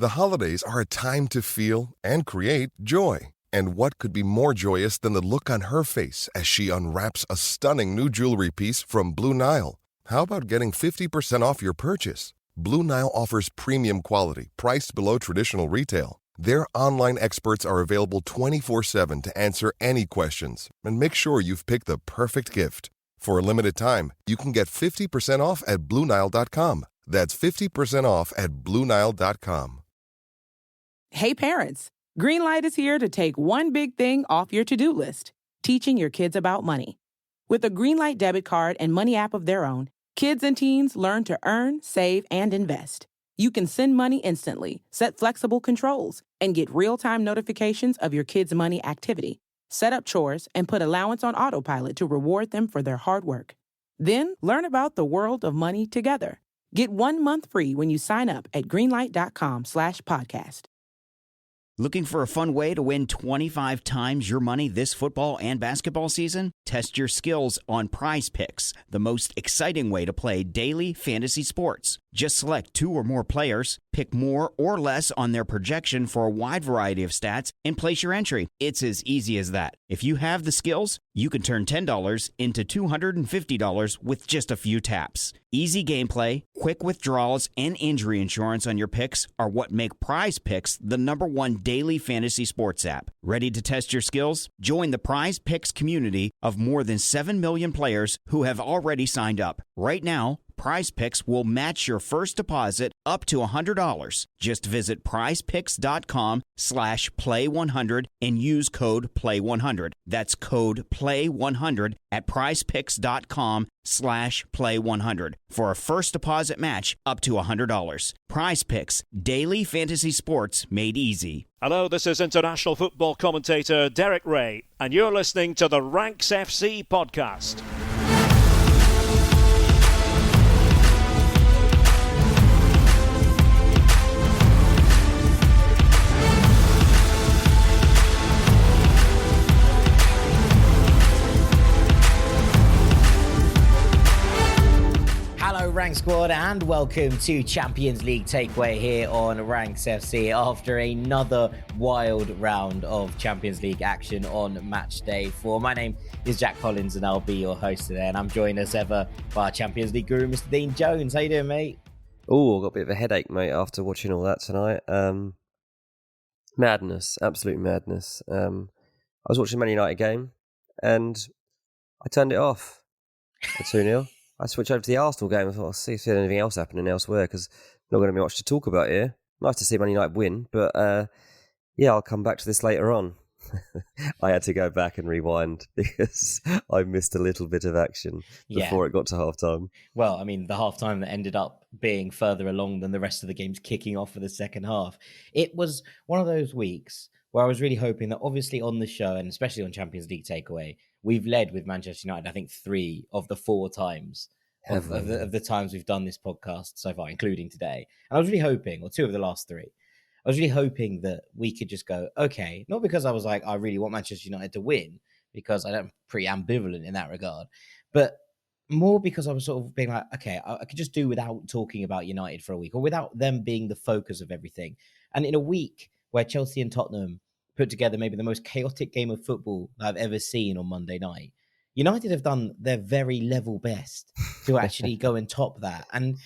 The holidays are a time to feel and create joy. And what could be more joyous than the look on her face as she unwraps a stunning new jewelry piece from Blue Nile? How about getting 50% off your purchase? Blue Nile offers premium quality, priced below traditional retail. Their online experts are available 24/7 to answer any questions and make sure you've picked the perfect gift. For a limited time, you can get 50% off at BlueNile.com. That's 50% off at BlueNile.com. Hey parents, Greenlight is here to take one big thing off your to-do list, teaching your kids about money. With a Greenlight debit card and money app of their own, kids and teens learn to earn, save, and invest. You can send money instantly, set flexible controls, and get real-time notifications of your kids' money activity. Set up chores and put allowance on autopilot to reward them for their hard work. Then learn about the world of money together. Get 1 month free when you sign up at greenlight.com/podcast. Looking for a fun way to win 25 times your money this football and basketball season? Test your skills on Prize Picks, the most exciting way to play daily fantasy sports. Just select 2 or more players, pick more or less on their projection for a wide variety of stats, and place your entry. It's as easy as that. If you have the skills, you can turn $10 into $250 with just a few taps. Easy gameplay, quick withdrawals, and injury insurance on your picks are what make Prize Picks the #1 daily fantasy sports app. Ready to test your skills? Join the Prize Picks community of more than 7 million players who have already signed up. Right now, Prize Picks will match your first deposit up to $100. Just visit prizepicks.com/play100 and use code play100. That's code play100 at prizepicks.com/play100 for a first deposit match up to $100. Prize Picks, daily fantasy sports made easy. Hello, this is international football commentator Derek Ray, and you're listening to the Ranks FC podcast. Rank Squad, and welcome to Champions League Takeaway here on Ranks FC after another wild round of Champions League action on Matchday 4. My name is Jack Collins and I'll be your host today, and I'm joined as ever by our Champions League guru, Mr. Dean Jones. How you doing, mate? Oh, I've got a bit of a headache, mate, after watching all that tonight. Madness, absolute madness. I was watching the Man United game and I turned it off at 2-0. I switched over to the Arsenal game and thought, I'll see if there's anything else happening elsewhere, because not going to be much to talk about here. Nice to see Man United win, but yeah, I'll come back to this later on. I had to go back and rewind because I missed a little bit of action before it got to half-time. Well, I mean, the half-time that ended up being further along than the rest of the games kicking off for the second half. It was one of those weeks where I was really hoping that obviously on the show, and especially on Champions League Takeaway, we've led with Manchester United, I think 3 of the 4 times of the times we've done this podcast so far, including today. And I was really hoping, or 2 of the last 3, I was really hoping that we could just go, okay, not because I was like, I really want Manchester United to win, because I'm pretty ambivalent in that regard, but more because I was sort of being like, okay, I could just do without talking about United for a week, or without them being the focus of everything. And in a week where Chelsea and Tottenham put together maybe the most chaotic game of football I've ever seen on Monday night, United have done their very level best to actually go and top that. And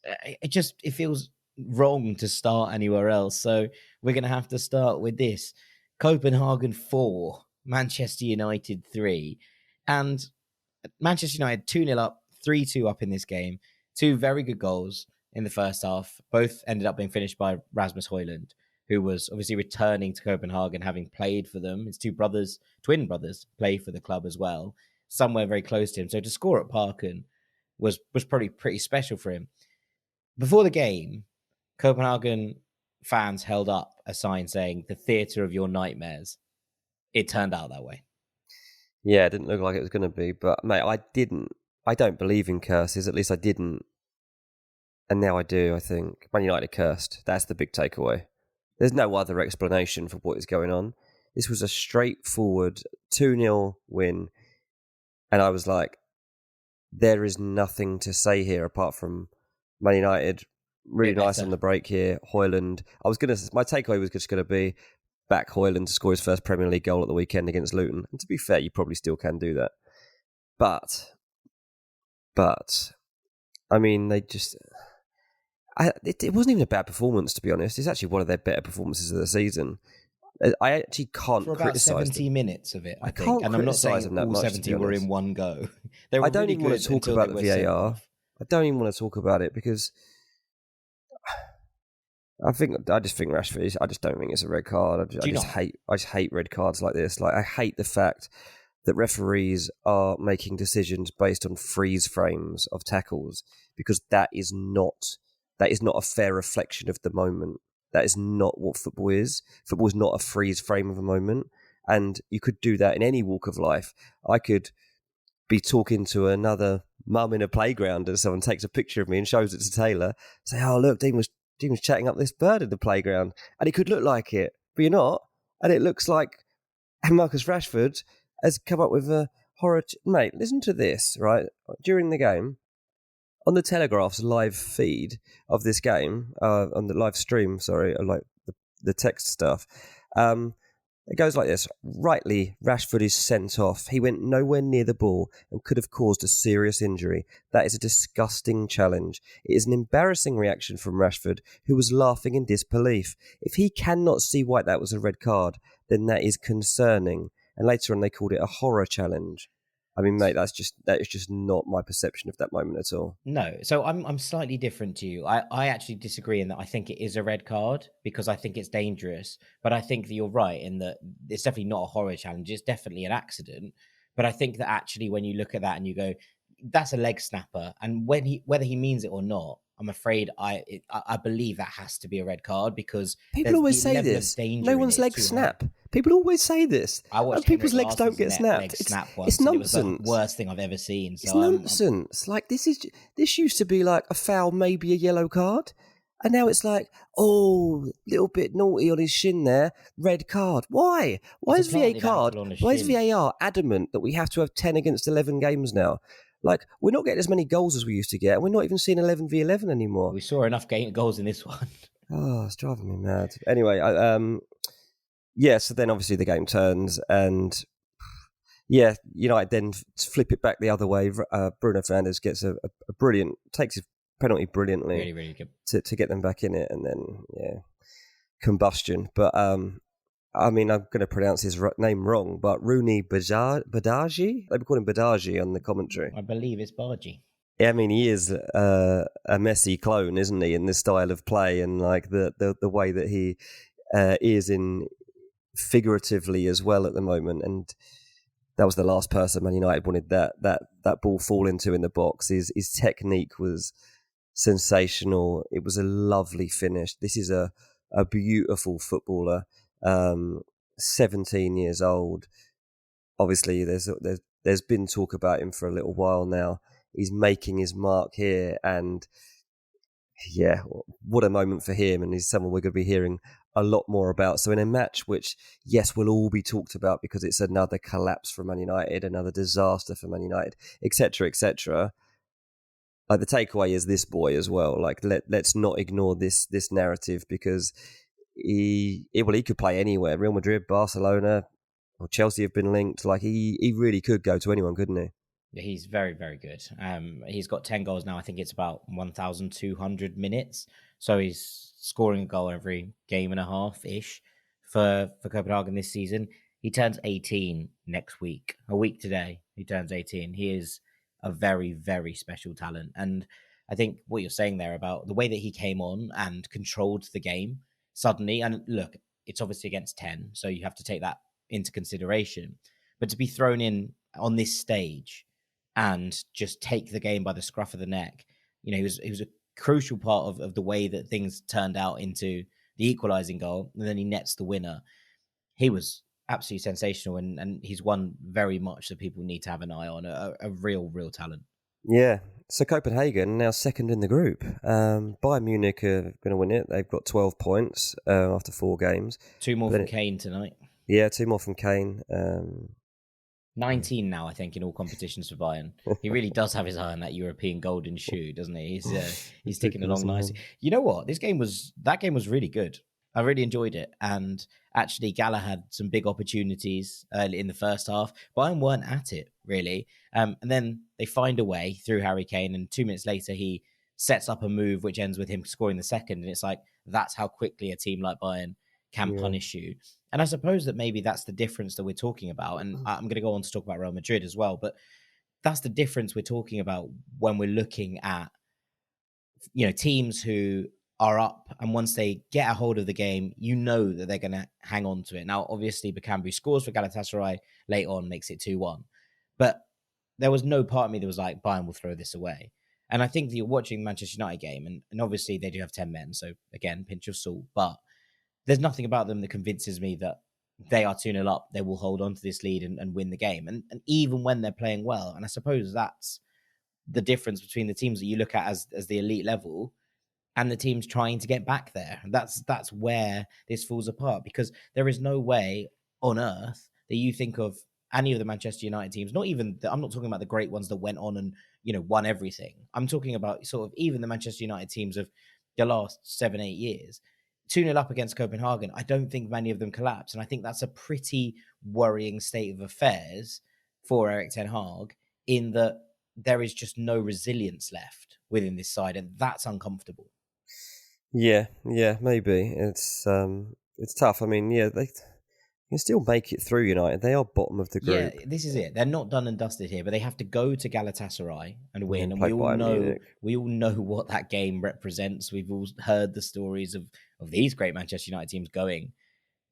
it feels wrong to start anywhere else. So we're going to have to start with this. Copenhagen 4, Manchester United 3. And Manchester United 2-0 up, 3-2 up in this game. 2 very good goals in the first half. Both ended up being finished by Rasmus Højlund, who was obviously returning to Copenhagen, having played for them. His 2 brothers, twin brothers, play for the club as well, somewhere very close to him. So to score at Parken was probably pretty special for him. Before the game, Copenhagen fans held up a sign saying, "The theatre of your nightmares." It turned out that way. Yeah, it didn't look like it was going to be, but mate, I don't believe in curses, at least I didn't. And now I do, I think. Man United are cursed. That's the big takeaway. There's no other explanation for what is going on. This was a straightforward 2-0 win. And I was like, there is nothing to say here apart from Man United really nice on the break here. Højlund. My takeaway was just going to be back Højlund to score his first Premier League goal at the weekend against Luton. And to be fair, you probably still can do that. But I mean, they just... It wasn't even a bad performance, to be honest. It's actually one of their better performances of the season. I actually can't for about 70 minutes of it, I think. And I'm not saying all 70 were in one go. I don't even want to talk about the VAR. I don't even want to talk about it because I just think Rashford. I just don't think it's a red card. I just hate red cards like this. Like I hate the fact that referees are making decisions based on freeze frames of tackles because that is not a fair reflection of the moment. That is not what football is. Football is not a freeze frame of a moment. And you could do that in any walk of life. I could be talking to another mum in a playground and someone takes a picture of me and shows it to Taylor. Say, oh, look, Dean was chatting up this bird in the playground. And it could look like it, but you're not. And it looks like Marcus Rashford has come up with a horror... Mate, listen to this, right? During the game... On the Telegraph's live feed of this game, on the live stream, like the text stuff, it goes like this. Rightly, Rashford is sent off. He went nowhere near the ball and could have caused a serious injury. That is a disgusting challenge. It is an embarrassing reaction from Rashford, who was laughing in disbelief. If he cannot see why that was a red card, then that is concerning. And later on, they called it a horror challenge. I mean, mate, that is just not my perception of that moment at all. No, so I'm slightly different to you. I actually disagree in that I think it is a red card because I think it's dangerous. But I think that you're right in that it's definitely not a horror challenge. It's definitely an accident. But I think that actually when you look at that and you go, that's a leg snapper. And whether he means it or not, I'm afraid I believe that has to be a red card because people always say this. No one's legs snap. People always say this. People's legs don't get snapped. It's nonsense. It was the worst thing I've ever seen. So it's nonsense. Like this used to be like a foul, maybe a yellow card, and now it's like, oh, little bit naughty on his shin there, red card. Why? Why is VAR adamant that we have to have 10 against 11 games now? Like, we're not getting as many goals as we used to get, and we're not even seeing 11v11 anymore. We saw enough goals in this one. Oh, it's driving me mad. Anyway, so then obviously the game turns, and United then flip it back the other way. Bruno Fernandes gets takes his penalty brilliantly. Really, really good. To get them back in it, and then, combustion. But, I mean, I'm going to pronounce his name wrong, but Rooney Badaji? They call him Badaji on the commentary. I believe it's Bargy. Yeah, I mean, he is a Messi clone, isn't he, in this style of play and like the way that he is in figuratively as well at the moment. And that was the last person Man United wanted that ball fall into in the box. His technique was sensational. It was a lovely finish. This is a beautiful footballer. 17 years old. Obviously, there's been talk about him for a little while now. He's making his mark here, and what a moment for him. And he's someone we're going to be hearing a lot more about. So in a match which, yes, will all be talked about because it's another collapse for Man United, another disaster for Man United, etc., etc. Like the takeaway is this boy as well. Like let's not ignore this narrative because. He could play anywhere. Real Madrid, Barcelona, or Chelsea have been linked. Like he really could go to anyone, couldn't he? Yeah, he's very, very good. He's got 10 goals now. I think it's about 1,200 minutes. So he's scoring a goal every game and a half-ish for Copenhagen this season. He turns 18 next week. A week today, he turns 18. He is a very, very special talent. And I think what you're saying there about the way that he came on and controlled the game suddenly, and look, it's obviously against 10, so you have to take that into consideration. But to be thrown in on this stage and just take the game by the scruff of the neck, he was a crucial part of the way that things turned out into the equalising goal, and then he nets the winner. He was absolutely sensational, and he's one very much that people need to have an eye on, a real talent. Yeah. So Copenhagen now second in the group. Bayern Munich are going to win it. They've got 12 points after 4 games. 2 more from Kane tonight. Yeah, 2 more from Kane. 19 now, I think, in all competitions for Bayern. He really does have his eye on that European golden shoe, doesn't he? He's ticking along nicely. You know what? That game was really good. I really enjoyed it. And actually, Gala had some big opportunities in the first half. Bayern weren't at it, really. And then they find a way through Harry Kane. And 2 minutes later, he sets up a move which ends with him scoring the second. And it's like, that's how quickly a team like Bayern can punish you. And I suppose that maybe that's the difference that we're talking about. And I'm going to go on to talk about Real Madrid as well. But that's the difference we're talking about when we're looking at, teams who are up, and once they get a hold of the game, you know that they're going to hang on to it. Now, obviously, Bakambu scores for Galatasaray late on, makes it 2-1. But there was no part of me that was like, Bayern will throw this away. And I think that you're watching the Manchester United game, and obviously they do have 10 men, so again, pinch of salt. But there's nothing about them that convinces me that they are 2-0 up, they will hold on to this lead and win the game. And even when they're playing well, and I suppose that's the difference between the teams that you look at as the elite level and the teams trying to get back there. That's where this falls apart, because there is no way on earth that you think of any of the Manchester United teams, I'm not talking about the great ones that went on and, won everything. I'm talking about sort of even the Manchester United teams of the last 7-8 years. 2-0 up against Copenhagen, I don't think many of them collapse. And I think that's a pretty worrying state of affairs for Erik ten Hag, in that there is just no resilience left within this side, and that's uncomfortable. Yeah, maybe. It's tough. I mean, they can still make it through United. They are bottom of the group. Yeah, this is it. They're not done and dusted here, but they have to go to Galatasaray and win. And we all know what that game represents. We've all heard the stories of these great Manchester United teams going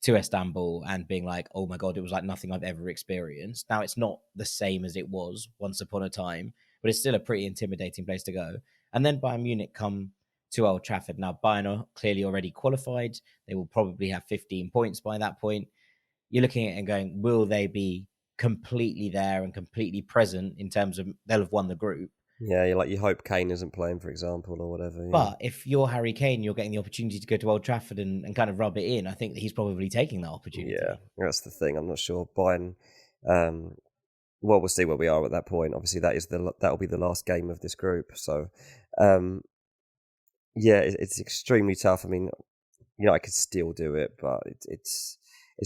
to Istanbul and being like, oh my God, it was like nothing I've ever experienced. Now, it's not the same as it was once upon a time, but it's still a pretty intimidating place to go. And then Bayern Munich come to Old Trafford. Now, Bayern are clearly already qualified. They will probably have 15 points by that point. You're looking at it and going, will they be completely there and completely present in terms of they'll have won the group? Yeah, you hope Kane isn't playing, for example, or whatever. Yeah. But if you're Harry Kane, you're getting the opportunity to go to Old Trafford and kind of rub it in. I think that he's probably taking that opportunity. Yeah, that's the thing. I'm not sure. Bayern, we'll see where we are at that point. Obviously, that'll be the last game of this group. So, it's extremely tough. I mean, I could still do it, but it's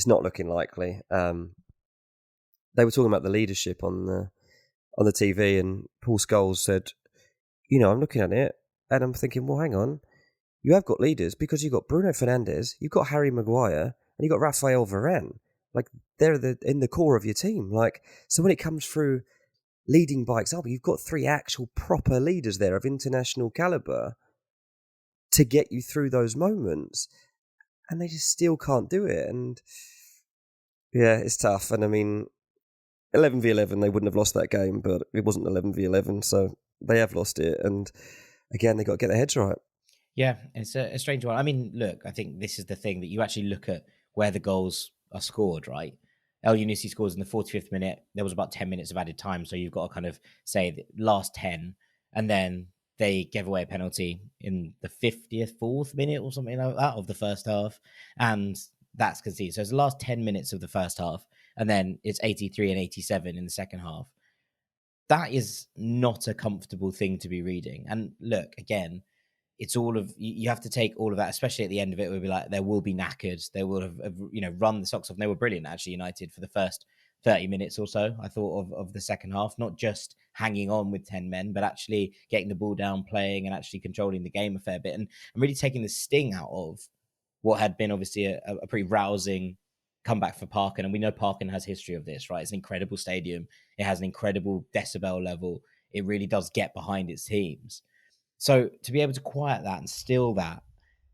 not looking likely. They were talking about the leadership on the TV, and Paul Scholes said, I'm looking at it and I'm thinking, well, hang on, you have got leaders because you've got Bruno Fernandes, you've got Harry Maguire, and you've got Raphael Varane. Like, they're in the core of your team. Like, so when it comes through leading by example, you've got 3 actual proper leaders there of international caliber to get you through those moments. And they just still can't do it. And yeah, it's tough. And I mean, 11v11, they wouldn't have lost that game, but it wasn't 11v11, so they have lost it. And again, they got to get their heads right. Yeah, it's a strange one. I mean, look, I think this is the thing that you actually look at where the goals are scored, right? El Younousi scores in the 45th minute. There was about 10 minutes of added time, so you've got to kind of say the last 10, and then they gave away a penalty in the 54th minute or something like that of the first half, and that's conceded. So it's the last 10 minutes of the first half, and then it's 83 and 87 in the second half. That is not a comfortable thing to be reading. And look, again, it's all of, you have to take all of that, especially at the end of it, we'll be like, there will be knackered. They will have run the socks off. And they were brilliant, actually, United, for the first 30 minutes or so, I thought, of the second half, not just hanging on with 10 men, but actually getting the ball down, playing, and actually controlling the game a fair bit. And really taking the sting out of what had been obviously a pretty rousing comeback for Parken. And we know Parken has history of this, right? It's an incredible stadium. It has an incredible decibel level. It really does get behind its teams. So to be able to quiet that and still that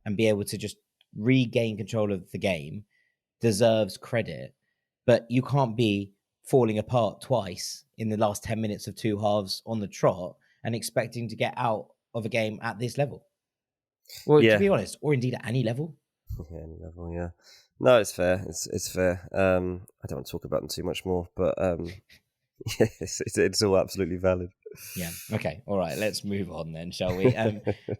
and be able to just regain control of the game deserves credit. But you can't be falling apart twice in the last 10 minutes of 2 halves on the trot and expecting to get out of a game at this level. Well, to be honest, or indeed at any level. Yeah, any level, yeah. No, it's fair. It's fair. I don't want to talk about them too much more, but it's all absolutely valid. Yeah. Okay. All right. Let's move on then, shall we?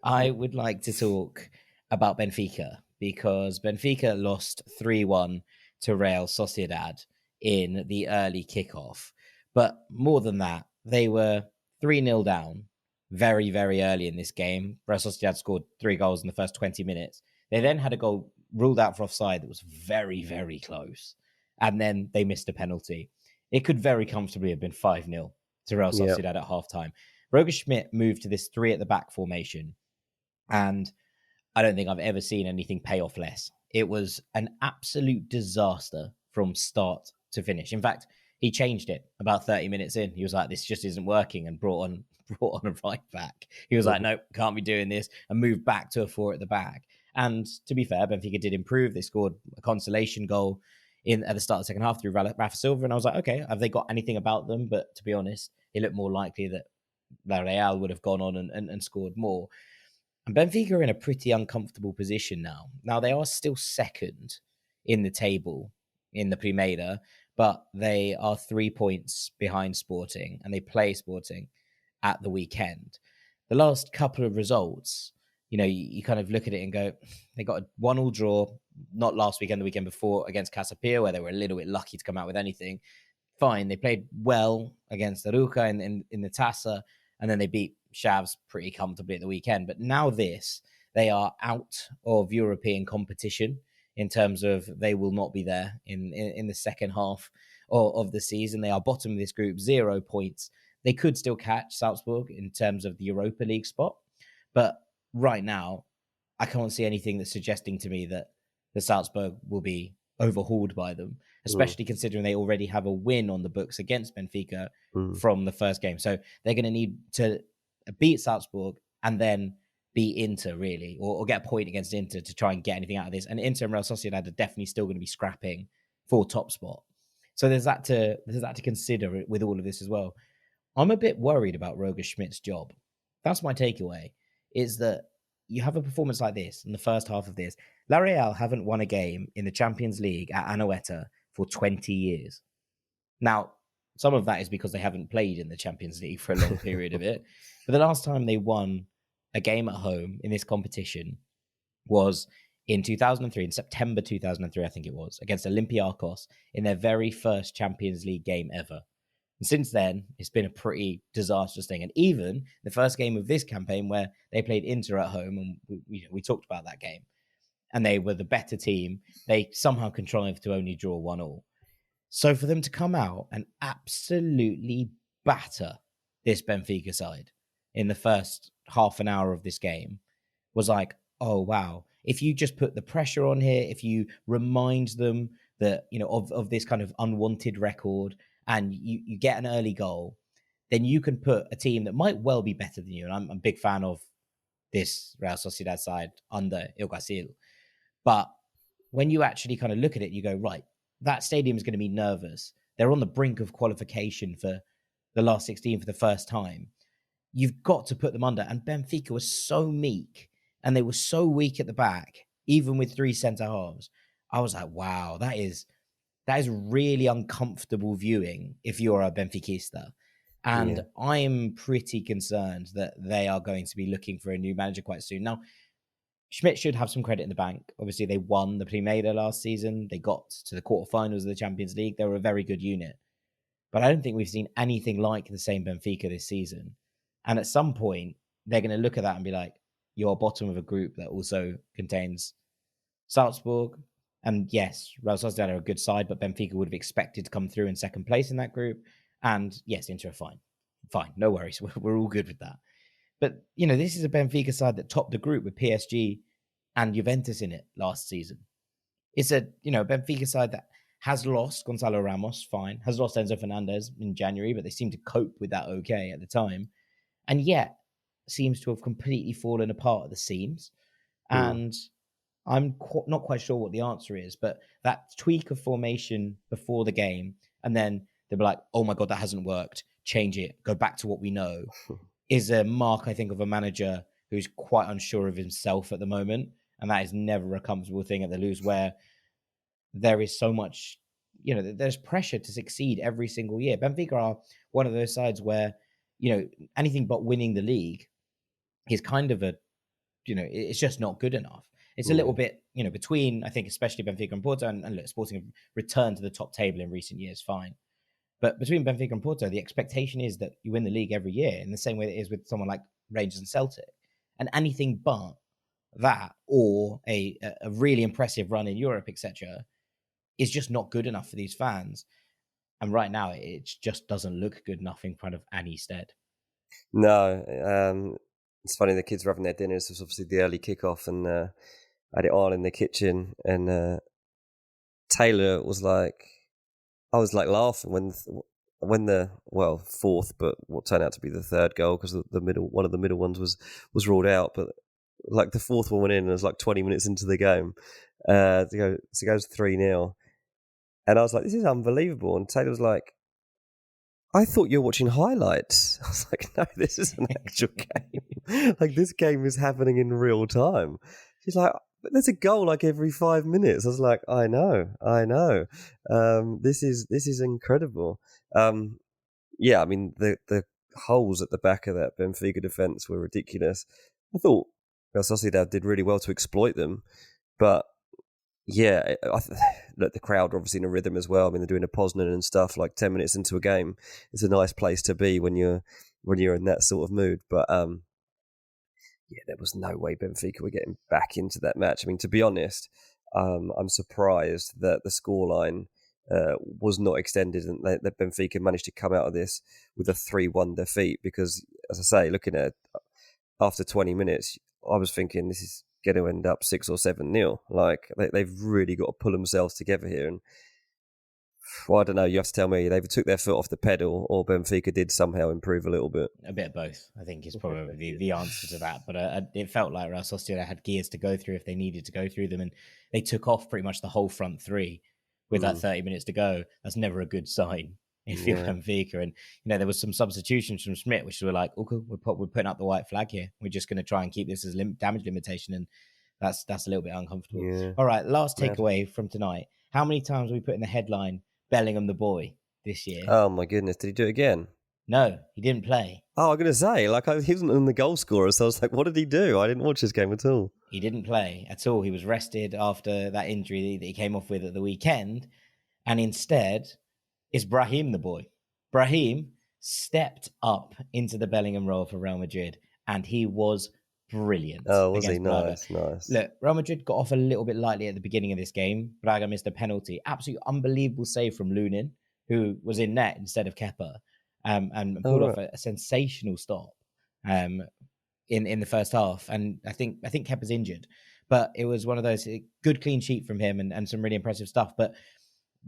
I would like to talk about Benfica, because Benfica lost 3-1 to Real Sociedad in the early kickoff. But more than that, they were 3-0 down very, very early in this game. Real Sociedad scored 3 goals in the first 20 minutes. They then had a goal ruled out for offside that was very, very close. And then they missed a penalty. It could very comfortably have been 5-0 to Real Sociedad at halftime. Roger Schmidt moved to this 3 at the back formation. And I don't think I've ever seen anything pay off less. It was an absolute disaster from start to finish. In fact, he changed it about 30 minutes in. He was like, this just isn't working, and brought on a right back. He was like, nope, can't be doing this, and moved back to a 4 at the back. And to be fair, Benfica did improve. They scored a consolation goal at the start of the second half through Rafa Silva. And I was like, okay, have they got anything about them? But to be honest, it looked more likely that La Real would have gone on and scored more. And Benfica are in a pretty uncomfortable position now. Now, they are still second in the table in the Primera, but they are 3 points behind Sporting, and they play Sporting at the weekend. The last couple of results, you kind of look at it and go, they got a 1-1 draw, not last weekend, the weekend before, against Casapia, where they were a little bit lucky to come out with anything. Fine, they played well against Aruca in the Taça, and then they beat Chaves pretty comfortably at the weekend. But now they are out of European competition in terms of they will not be there in the second half of the season. They are bottom of this group, 0 points. They could still catch Salzburg in terms of the Europa League spot. But right now, I can't see anything that's suggesting to me that the Salzburg will be overhauled by them, especially considering they already have a win on the books against Benfica from the first game. So they're going to need to beat Salzburg and then beat Inter, really, or get a point against Inter to try and get anything out of this. And Inter and Real Sociedad are definitely still going to be scrapping for top spot. So there's that to consider with all of this as well. I'm a bit worried about Roger Schmidt's job. That's my takeaway, is that you have a performance like this in the first half of this. La Real haven't won a game in the Champions League at Anoeta for 20 years. Now, some of that is because they haven't played in the Champions League for a long period of it. But the last time they won a game at home in this competition was in 2003, in September 2003, I think it was, against Olympiacos in their very first Champions League game ever. And since then, it's been a pretty disastrous thing. And even the first game of this campaign, where they played Inter at home, and we talked about that game, and they were the better team, they somehow contrived to only draw 1-1. So for them to come out and absolutely batter this Benfica side in the first half an hour of this game was like, oh, wow. If you just put the pressure on here, if you remind them that, of this kind of unwanted record, and you get an early goal, then you can put a team that might well be better than you. And I'm a big fan of this Real Sociedad side under Ilgasil. But when you actually kind of look at it, you go, right, that stadium is going to be nervous. They're on the brink of qualification for the last 16 for the first time. You've got to put them under. And Benfica was so meek, and they were so weak at the back, even with 3 centre halves. I was like, wow, that is really uncomfortable viewing if you're a Benfiquista. And I'm pretty concerned that they are going to be looking for a new manager quite soon. Now, Schmidt should have some credit in the bank. Obviously, they won the Primera last season. They got to the quarterfinals of the Champions League. They were a very good unit. But I don't think we've seen anything like the same Benfica this season. And at some point, they're going to look at that and be like, you're bottom of a group that also contains Salzburg. And yes, Real Sociedad are a good side, but Benfica would have expected to come through in second place in that group. And yes, Inter are fine. Fine, no worries. We're all good with that. But, this is a Benfica side that topped the group with PSG and Juventus in it last season. It's a, Benfica side that has lost Gonzalo Ramos, fine. Has lost Enzo Fernandez in January, but they seem to cope with that okay at the time. And yet, seems to have completely fallen apart at the seams. And I'm not quite sure what the answer is, but that tweak of formation before the game, and then they'll be like, oh my God, that hasn't worked. Change it. Go back to what we know. Is a mark, I think, of a manager who's quite unsure of himself at the moment. And that is never a comfortable thing at the Luz, where there is so much, there's pressure to succeed every single year. Benfica are one of those sides where, anything but winning the league is kind of it's just not good enough. It's a little bit, between, I think, especially Benfica and Porto, and look, Sporting have returned to the top table in recent years, fine. But between Benfica and Porto, the expectation is that you win the league every year in the same way that it is with someone like Rangers and Celtic. And anything but that, or a really impressive run in Europe, etc., is just not good enough for these fans. And right now, it just doesn't look good enough in front of Annie Stead. No, it's funny, the kids were having their dinners. It was obviously the early kickoff, and had it all in the kitchen. And Taylor was like, I was like laughing when the fourth, but what turned out to be the third goal, because one of the middle ones was ruled out, but like the fourth one went in, and it was like 20 minutes into the game. So it goes 3-0, and I was like, this is unbelievable. And Taylor was like, I thought you were watching highlights. I was like, no, this is an actual game. Like, this game is happening in real time. She's like, but there's a goal like every 5 minutes. I was like, I know. This is incredible. Yeah, I mean, the holes at the back of that Benfica defence were ridiculous. I thought Sociedad did really well to exploit them, but yeah, look, the crowd are obviously in a rhythm as well. I mean, they're doing a Poznan and stuff like 10 minutes into a game. It's a nice place to be when you're in that sort of mood. But yeah, there was no way Benfica were getting back into that match. I mean, to be honest, I'm surprised that the scoreline was not extended and that Benfica managed to come out of this with a 3-1 defeat. Because, as I say, looking at after 20 minutes, I was thinking this is going to end up 6 or 7-0. Like, they've really got to pull themselves together here. And well, I don't know, you have to tell me, they either took their foot off the pedal or Benfica did somehow improve a little bit. A bit of both, I think, is probably the answer to that. But it felt like Real Sociedad had gears to go through if they needed to go through them, and they took off pretty much the whole front three with that 30 minutes to go. That's never a good sign if you're Benfica. And, there was some substitutions from Schmidt, which were like, okay, we're putting up the white flag here. We're just going to try and keep this as damage limitation, and that's a little bit uncomfortable. Yeah. All right, last takeaway from tonight. How many times have we put in the headline Bellingham the boy this year? Oh my goodness, did he do it again? No, he didn't play. Oh, I'm going to say, he wasn't in the goal scorer, so I was like, what did he do? I didn't watch this game at all. He didn't play at all. He was rested after that injury that he came off with at the weekend, and instead, it's Brahim the boy. Brahim stepped up into the Bellingham role for Real Madrid, and he was brilliant. Oh, was he? Braga. Nice. Look, Real Madrid got off a little bit lightly at the beginning of this game. Braga missed a penalty. Absolutely unbelievable save from Lunin, who was in net instead of Kepa, and pulled off a sensational stop in the first half. And I think Kepa's injured, but it was one of those good clean sheet from him and some really impressive stuff. But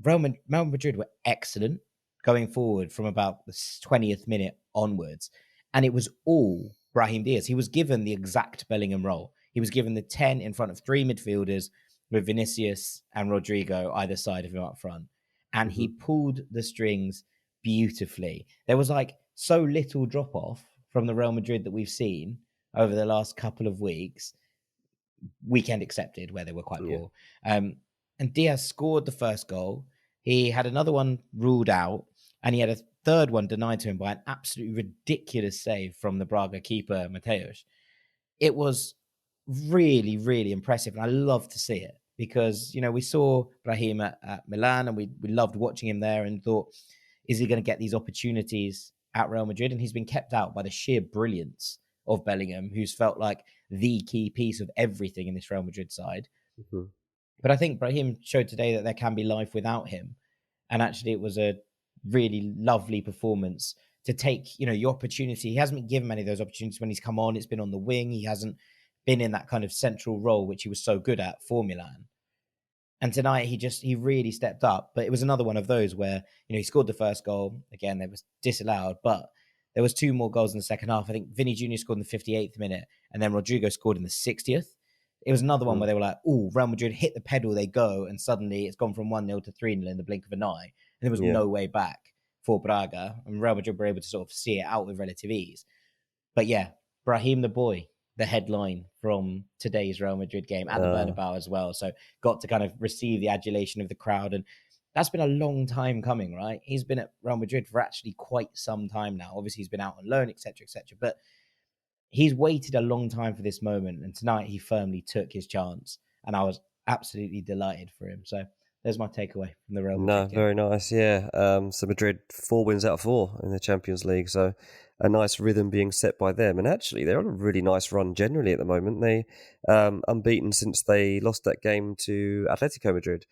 Real Madrid were excellent going forward from about the 20th minute onwards, and it was all Brahim Diaz. He was given the exact Bellingham role. He was given the 10 in front of three midfielders with Vinicius and Rodrigo either side of him up front. And he pulled the strings beautifully. There was so little drop off from the Real Madrid that we've seen over the last couple of weeks, weekend accepted, where they were quite poor. And Diaz scored the first goal. He had another one ruled out, and he had a third one denied to him by an absolutely ridiculous save from the Braga keeper, Mateus. It was really, really impressive, and I love to see it because, we saw Brahim at Milan, and we loved watching him there and thought, is he going to get these opportunities at Real Madrid? And he's been kept out by the sheer brilliance of Bellingham, who's felt like the key piece of everything in this Real Madrid side. Mm-hmm. But I think Brahim showed today that there can be life without him. And actually, it was a really lovely performance to take, your opportunity. He hasn't been given many of those opportunities when he's come on. It's been on the wing. He hasn't been in that kind of central role, which he was so good at for Milan. And tonight, he really stepped up. But it was another one of those where, he scored the first goal. Again, that was disallowed. But there was two more goals in the second half. I think Vinny Jr. scored in the 58th minute, and then Rodrigo scored in the 60th. It was another one where they were like, oh, Real Madrid hit the pedal, they go, and suddenly it's gone from 1-0 to 3-0 in the blink of an eye. And there was no way back for Braga, and Real Madrid were able to sort of see it out with relative ease. But yeah, Brahim the boy, the headline from today's Real Madrid game at the Bernabeu as well. So got to kind of receive the adulation of the crowd, and that's been a long time coming, right? He's been at Real Madrid for actually quite some time now. Obviously, he's been out on loan, etc., but he's waited a long time for this moment, and tonight he firmly took his chance, and I was absolutely delighted for him. So there's my takeaway from the Real Madrid No, game. very nice. Yeah. So Madrid 4 wins out of 4 in the Champions League. So a nice rhythm being set by them. And actually, they're on a really nice run generally at the moment. They unbeaten since they lost that game to Atletico Madrid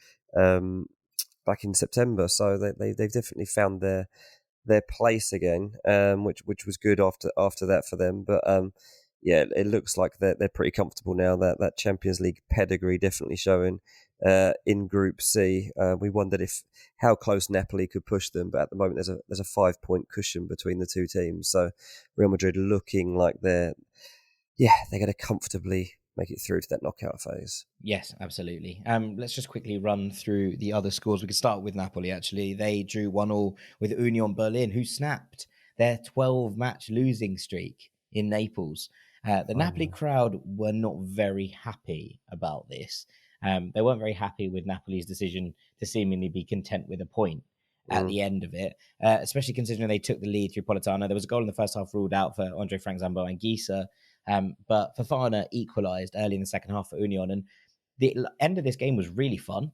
back in September. So they've definitely found their place again, which was good after that for them. But yeah, it looks like they're pretty comfortable now. That Champions League pedigree definitely showing in Group C. We wondered how close Napoli could push them, but at the moment there's a 5-point cushion between the two teams. So Real Madrid looking like they're going to comfortably make it through to that knockout phase. Yes, absolutely. Let's just quickly run through the other scores. We could start with Napoli, actually. They drew 1-1 with Union Berlin, who snapped their 12-match losing streak in Naples. The Napoli crowd were not very happy about this. They weren't very happy with Napoli's decision to seemingly be content with a point at the end of it, especially considering they took the lead through Politano. There was a goal in the first half ruled out for Andre Frank Zambo and Gisa. But Fofana equalised early in the second half for Union, and the end of this game was really fun.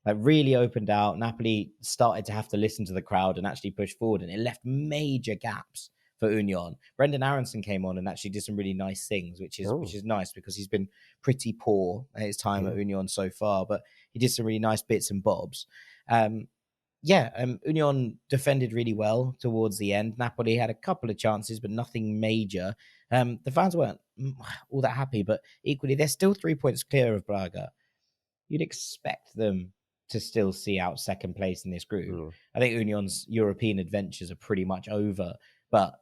Like, really opened out. Napoli started to have to listen to the crowd and actually push forward, and it left major gaps for Union. Brendan Aronson came on and actually did some really nice things, which is nice because he's been pretty poor at his time at Union so far, but he did some really nice bits and bobs. Union defended really well towards the end. Napoli had a couple of chances, but nothing major. The fans weren't all that happy, but equally, they're still 3 points clear of Braga. You'd expect them to still see out second place in this group. I think Union's European adventures are pretty much over, but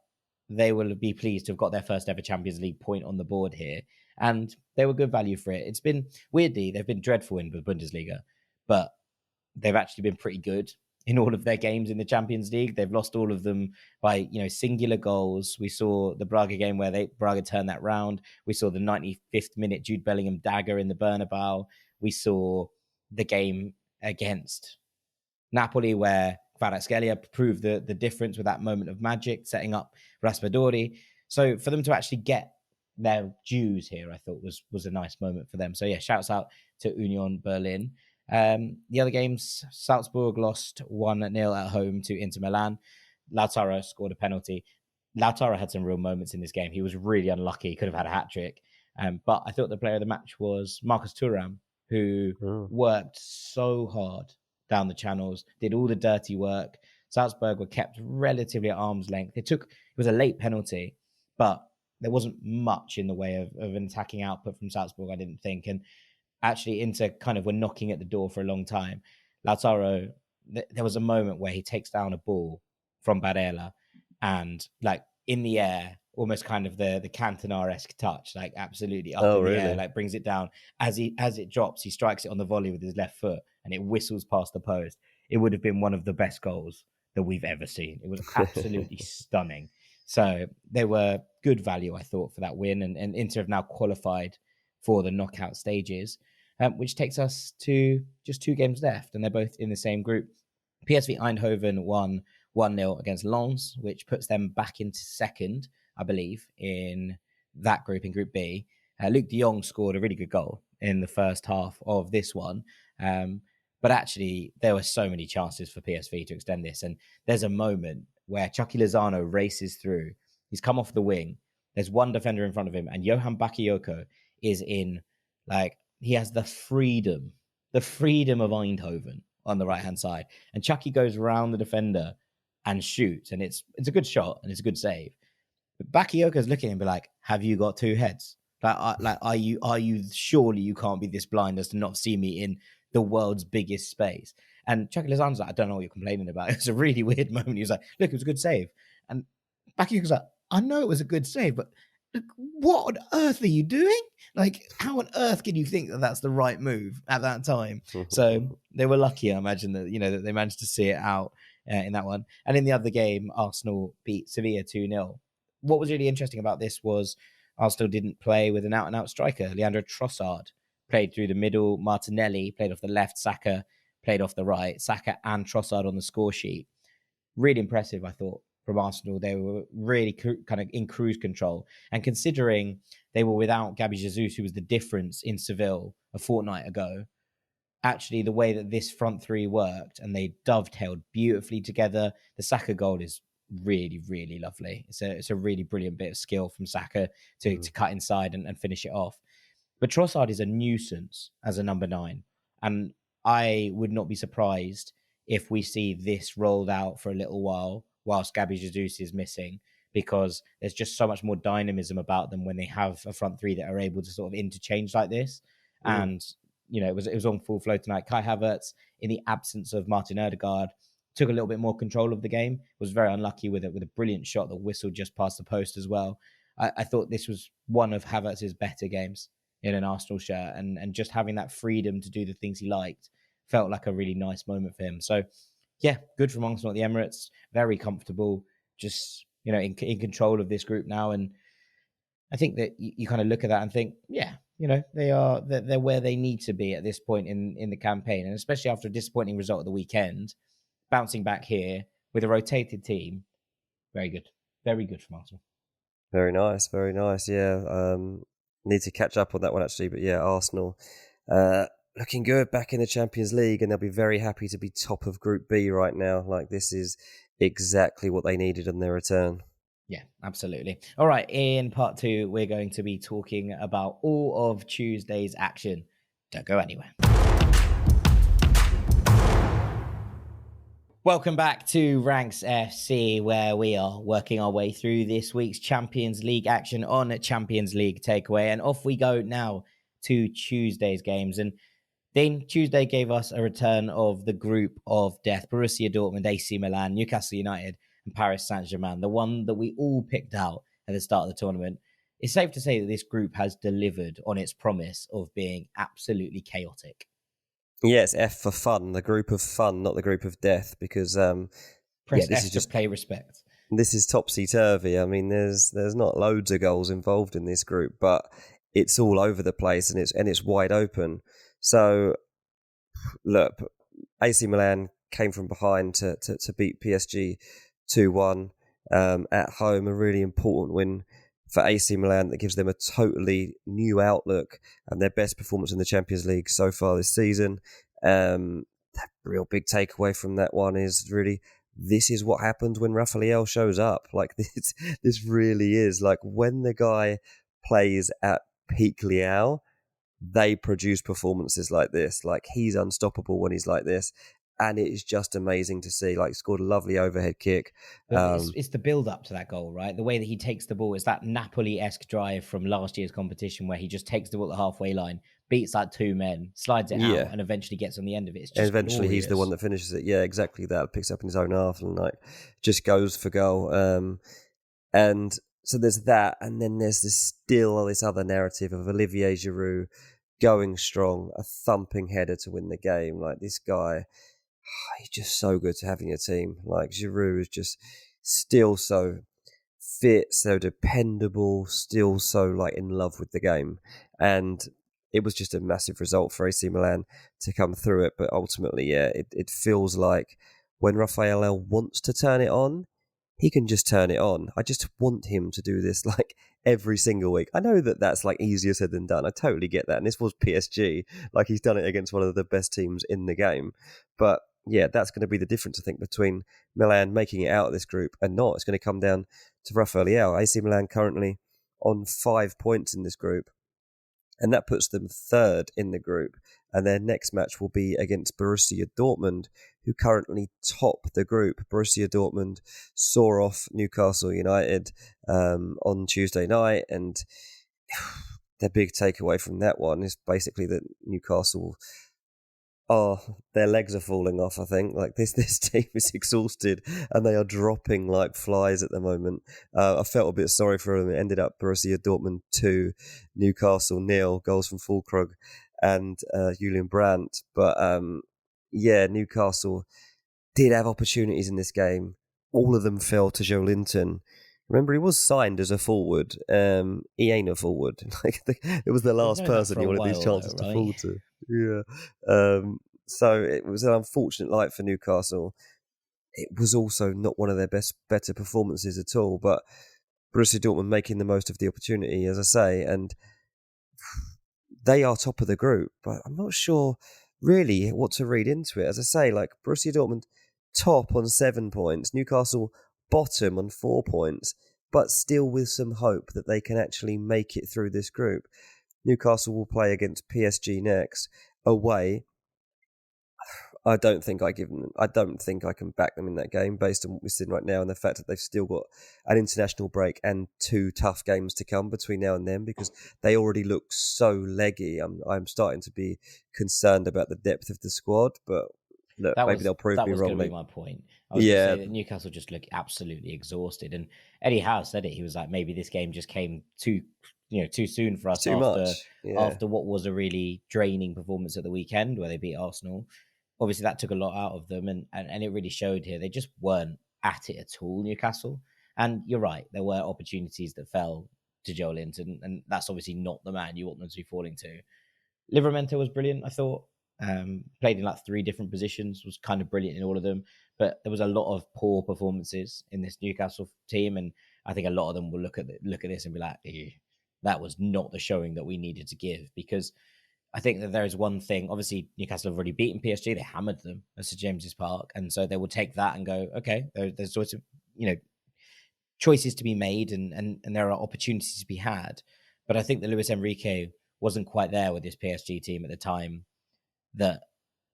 they will be pleased to have got their first ever Champions League point on the board here. And they were good value for it. It's been, weirdly, they've been dreadful in the Bundesliga, but they've actually been pretty good in all of their games in the Champions League. They've lost all of them by, singular goals. We saw the Braga game where Braga turned that round. We saw the 95th minute Jude Bellingham dagger in the Bernabeu. We saw the game against Napoli where Kvaratskhelia proved the difference with that moment of magic, setting up Raspadori. So for them to actually get their dues here, I thought was a nice moment for them. So yeah, shouts out to Union Berlin. The other games, Salzburg lost 1-0 at home to Inter Milan. Lautaro scored a penalty. Lautaro had some real moments in this game. He was really unlucky. He could have had a hat-trick. But I thought the player of the match was Marcus Thuram, who worked so hard down the channels, did all the dirty work. Salzburg were kept relatively at arm's length. It was a late penalty, but there wasn't much in the way of an attacking output from Salzburg, I didn't think. And actually, Inter kind of were knocking at the door for a long time. Lautaro, there was a moment where he takes down a ball from Barella and, like, in the air, almost kind of the Cantona-esque touch, like absolutely up in the air, like brings it down. As it drops, he strikes it on the volley with his left foot and it whistles past the post. It would have been one of the best goals that we've ever seen. It was absolutely stunning. So they were good value, I thought, for that win. And Inter have now qualified for the knockout stages, which takes us to just 2 games left. And they're both in the same group. PSV Eindhoven won 1-0 against Lens, which puts them back into second, I believe, in that group, in Group B. Luke de Jong scored a really good goal in the first half of this one. But actually, there were so many chances for PSV to extend this. And there's a moment where Chucky Lozano races through. He's come off the wing. There's one defender in front of him. And Johan Bakayoko is in, like, he has the freedom of Eindhoven on the right-hand side. And Chucky goes around the defender and shoots. And it's a good shot and it's a good save. But Bakayoko's looking at him and be like, have you got 2 heads? Are you surely you can't be this blind as to not see me in the world's biggest space? And Chucky Lozano's like, I don't know what you're complaining about. It was a really weird moment. He was like, look, it was a good save. And Bakayoko's like, I know it was a good save, but what on earth are you doing? Like, how on earth can you think that that's the right move at that time? So they were lucky, I imagine, that that they managed to see it out in that one. And in the other game, Arsenal beat Sevilla 2-0. What was really interesting about this was Arsenal didn't play with an out-and-out striker. Leandro Trossard played through the middle. Martinelli played off the left. Saka played off the right. Saka and Trossard on the score sheet. Really impressive, I thought, from Arsenal. They were really kind of in cruise control. And considering they were without Gabby Jesus, who was the difference in Seville a fortnight ago, actually the way that this front three worked, and they dovetailed beautifully together. The Saka goal is really, really lovely. It's a really brilliant bit of skill from Saka to cut inside and finish it off. But Trossard is a nuisance as a number 9. And I would not be surprised if we see this rolled out for a little while whilst Gabby Jesus is missing, because there's just so much more dynamism about them when they have a front three that are able to sort of interchange like this. And, it was on full flow tonight. Kai Havertz, in the absence of Martin Odegaard, took a little bit more control of the game, was very unlucky with it, with a brilliant shot that whistled just past the post as well. I thought this was one of Havertz's better games in an Arsenal shirt, and just having that freedom to do the things he liked felt like a really nice moment for him. So, yeah, good from Arsenal at the Emirates. Very comfortable, just, in control of this group now. And I think that you kind of look at that and think, yeah, they're where they need to be at this point in the campaign. And especially after a disappointing result at the weekend, bouncing back here with a rotated team, very good. Very good from Arsenal. Very nice, very nice. Yeah, need to catch up on that one actually. But yeah, Arsenal looking good back in the Champions League, and they'll be very happy to be top of Group B right now. Like, this is exactly what they needed on their return. Yeah, absolutely. All right, in part 2, we're going to be talking about all of Tuesday's action. Don't go anywhere. Welcome back to Ranks FC, where we are working our way through this week's Champions League action on Champions League Takeaway. And off we go now to Tuesday's games. And then Tuesday gave us a return of the group of death: Borussia Dortmund, AC Milan, Newcastle United, and Paris Saint-Germain, the one that we all picked out at the start of the tournament. It's safe to say that this group has delivered on its promise of being absolutely chaotic. Yeah, it's F for fun, the group of fun, not the group of death, because Press F to pay respect. This is topsy-turvy. I mean, there's not loads of goals involved in this group, but it's all over the place, and it's wide open. So, look, AC Milan came from behind to beat PSG 2-1 at home, a really important win for AC Milan that gives them a totally new outlook and their best performance in the Champions League so far this season. The real big takeaway from that one is really, this is what happens when Rafael shows up. Like, this really is, like, when the guy plays at peak Leao, they produce performances like this. Like, he's unstoppable when he's like this. And it is just amazing to see. Like, scored a lovely overhead kick. It's the build-up to that goal, right? The way that he takes the ball is that Napoli-esque drive from last year's competition, where he just takes the ball at the halfway line, beats like 2 men, slides it out, and eventually gets on the end of it. It's just and eventually glorious. He's the one that finishes it. Yeah, exactly that. Picks up in his own half and just goes for goal. And so there's that. And then there's this other narrative of Olivier Giroud going strong, a thumping header to win the game. Like, this guy, he's just so good to have in your team. Like, Giroud is just still so fit, so dependable, still so in love with the game. And it was just a massive result for AC Milan to come through it. But ultimately, yeah, it feels like when Rafael wants to turn it on, he can just turn it on. I just want him to do this every single week. I know that that's easier said than done. I totally get that. And this was PSG. He's done it against one of the best teams in the game. But yeah, that's going to be the difference, I think, between Milan making it out of this group and not. It's going to come down to Rafael Leao. AC Milan currently on 5 points in this group, and that puts them third in the group. And their next match will be against Borussia Dortmund, who currently top the group. Borussia Dortmund saw off Newcastle United on Tuesday night, and their big takeaway from that one is basically that Newcastle, their legs are falling off, I think. This team is exhausted and they are dropping like flies at the moment. I felt a bit sorry for them. It ended up Borussia Dortmund 2, Newcastle 0, goals from Füllkrug and Julian Brandt. But Newcastle did have opportunities in this game. All of them fell to Joe Linton. Remember, he was signed as a forward. He ain't a forward. It was the last person he wanted these chances to fall to. Yeah. So it was an unfortunate night for Newcastle. It was also not one of their better performances at all. But Borussia Dortmund making the most of the opportunity, as I say, and they are top of the group. But I'm not sure really what to read into it. As I say, like Borussia Dortmund top on 7 points, Newcastle bottom on 4 points, but still with some hope that they can actually make it through this group. Newcastle will play against PSG next away. I don't think I can back them in that game based on what we're seeing right now and the fact that they've still got an international break and 2 tough games to come between now and then, because they already look so leggy. I'm starting to be concerned about the depth of the squad, but look, maybe they'll prove me wrong. That was going to be my point. I was going to say that Newcastle just look absolutely exhausted, and Eddie Howe said it. He was like, maybe this game just came too soon for us after what was a really draining performance at the weekend where they beat Arsenal. Obviously, that took a lot out of them, and it really showed here. They just weren't at it at all, Newcastle. And you're right, there were opportunities that fell to Joe Linton, and that's obviously not the man you want them to be falling to. Livramento was brilliant, I thought. Played in like 3 different positions, was kind of brilliant in all of them. But there was a lot of poor performances in this Newcastle team, and I think a lot of them will look at this and be like, that was not the showing that we needed to give, because I think that there is one thing. Obviously, Newcastle have already beaten PSG. They hammered them at St James's Park, and so they will take that and go, okay, there's sorts of choices to be made, and there are opportunities to be had. But I think that Luis Enrique wasn't quite there with this PSG team at the time that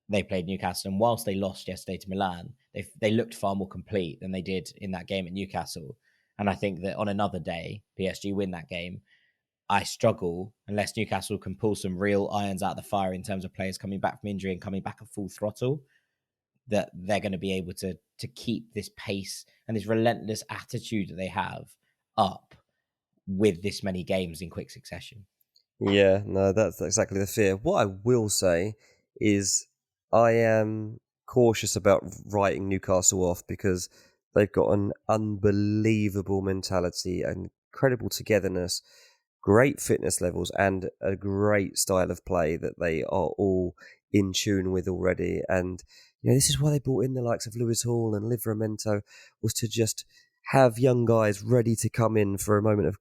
they played Newcastle. And whilst they lost yesterday to Milan, they looked far more complete than they did in that game at Newcastle. And I think that on another day, PSG win that game. I struggle unless Newcastle can pull some real irons out of the fire in terms of players coming back from injury and coming back at full throttle, that they're going to be able to keep this pace and this relentless attitude that they have up with this many games in quick succession. Yeah, no, that's exactly the fear. What I will say is I am cautious about writing Newcastle off, because they've got an unbelievable mentality and incredible togetherness, great fitness levels, and a great style of play that they are all in tune with already. And this is why they brought in the likes of Lewis Hall and Livramento, was to just have young guys ready to come in for a moment of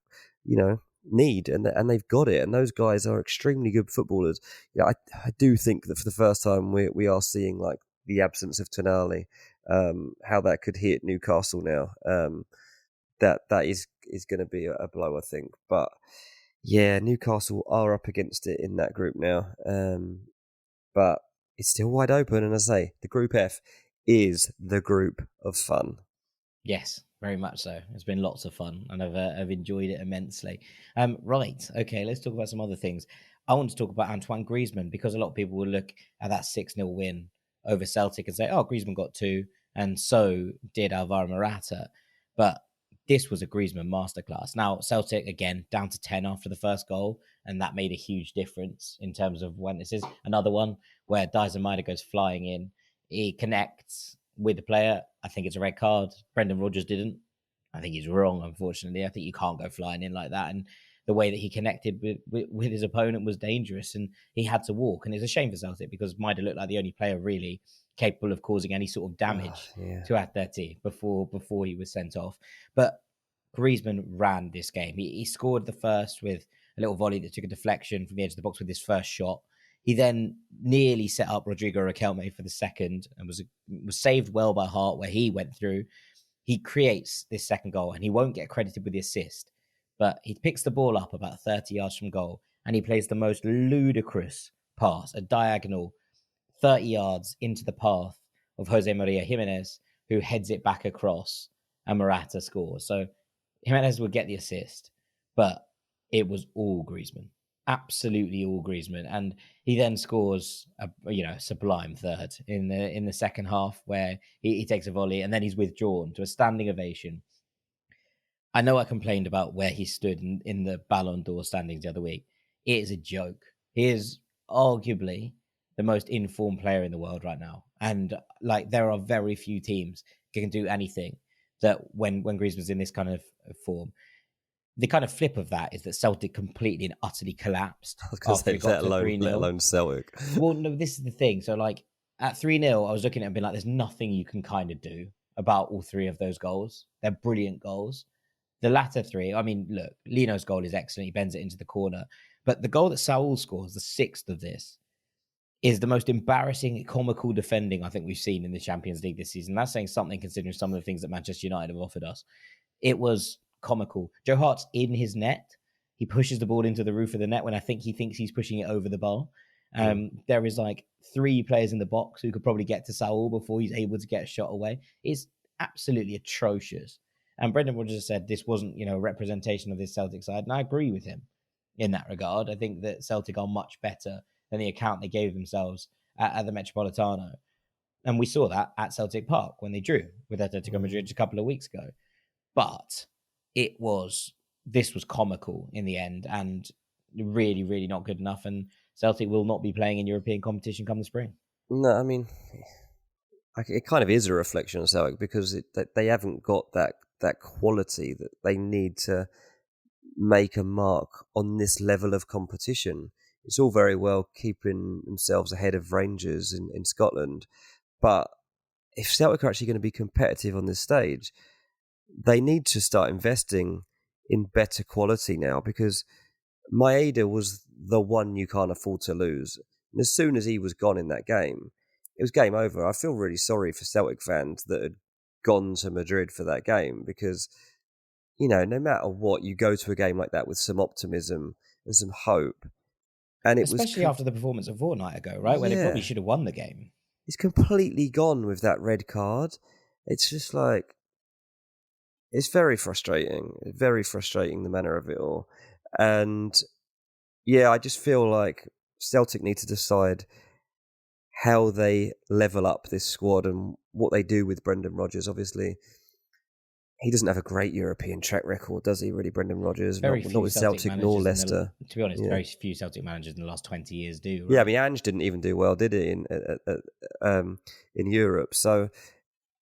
need, and they've got it. And those guys are extremely good footballers. I do think that for the first time we are seeing like the absence of Tonali, how that could hit Newcastle now. That is going to be a blow, I think. But yeah, Newcastle are up against it in that group now. But it's still wide open. And as I say, the Group F is the group of fun. Yes, very much so. It's been lots of fun, and I've enjoyed it immensely. Right, okay, let's talk about some other things. I want to talk about Antoine Griezmann, because a lot of people will look at that 6-0 win over Celtic and say, oh, Griezmann got 2, and so did Alvaro Morata. But this was a Griezmann masterclass. Now, Celtic, again, down to 10 after the first goal, and that made a huge difference in terms of when this is. Another one where Dyson Maeda goes flying in. He connects with the player. I think it's a red card. Brendan Rodgers didn't. I think he's wrong, unfortunately. I think you can't go flying in like that. And the way that he connected with his opponent was dangerous, and he had to walk. And it's a shame for Celtic, because Maeda looked like the only player really capable of causing any sort of damage to Atleti before he was sent off. But Griezmann ran this game. He scored the first with a little volley that took a deflection from the edge of the box with his first shot. He then nearly set up Rodrigo Riquelme for the second, and was saved well by Hart, where he went through. He creates this second goal, and he won't get credited with the assist, but he picks the ball up about 30 yards from goal, and he plays the most ludicrous pass, a diagonal 30 yards into the path of Jose Maria Jimenez, who heads it back across, and Morata scores. So Jimenez would get the assist, but it was all Griezmann. Absolutely all Griezmann. And he then scores a sublime third in the second half, where he takes a volley, and then he's withdrawn to a standing ovation. I know I complained about where he stood in the Ballon d'Or standings the other week. It is a joke. He is arguably the most informed player in the world right now. And like, there are very few teams that can do anything that when Griezmann's in this kind of form. The kind of flip of that is that Celtic completely and utterly collapsed. Let alone Celtic. Well, no, this is the thing. So, like, at 3-0, I was looking at it and being like, there's nothing you can kind of do about all 3 of those goals. They're brilliant goals. The latter 3, I mean, look, Lino's goal is excellent. He bends it into the corner. But the goal that Saul scores, the 6th of this, is the most embarrassing, comical defending I think we've seen in the Champions League this season. That's saying something considering some of the things that Manchester United have offered us. It was comical. Joe Hart's in his net. He pushes the ball into the roof of the net when I think he thinks he's pushing it over the bar. There is like 3 players in the box who could probably get to Saul before he's able to get a shot away. It's absolutely atrocious. And Brendan Rodgers said this wasn't, a representation of this Celtic side. And I agree with him in that regard. I think that Celtic are much better than the account they gave themselves at the Metropolitano. And we saw that at Celtic Park when they drew with Atletico Madrid a couple of weeks ago. But this was comical in the end and really, really not good enough. And Celtic will not be playing in European competition come the spring. No, I mean, it kind of is a reflection of Celtic because they haven't got that quality that they need to make a mark on this level of competition. It's all very well keeping themselves ahead of Rangers in Scotland, but if Celtic are actually going to be competitive on this stage, they need to start investing in better quality now because Maeda was the one you can't afford to lose. And as soon as he was gone in that game, it was game over. I feel really sorry for Celtic fans that had gone to Madrid for that game because, no matter what, you go to a game like that with some optimism and some hope. And especially after the performance a fortnight ago, right? Where they probably should have won the game. It's completely gone with that red card. It's just like, it's very frustrating, the manner of it all. And I just feel like Celtic need to decide how they level up this squad and what they do with Brendan Rodgers. Obviously, he doesn't have a great European track record, does he, really, Brendan Rodgers? Not with Celtic nor Leicester. To be honest, very few Celtic managers in the last 20 years do. Right? Yeah, I mean, Ange didn't even do well, did he, in Europe? So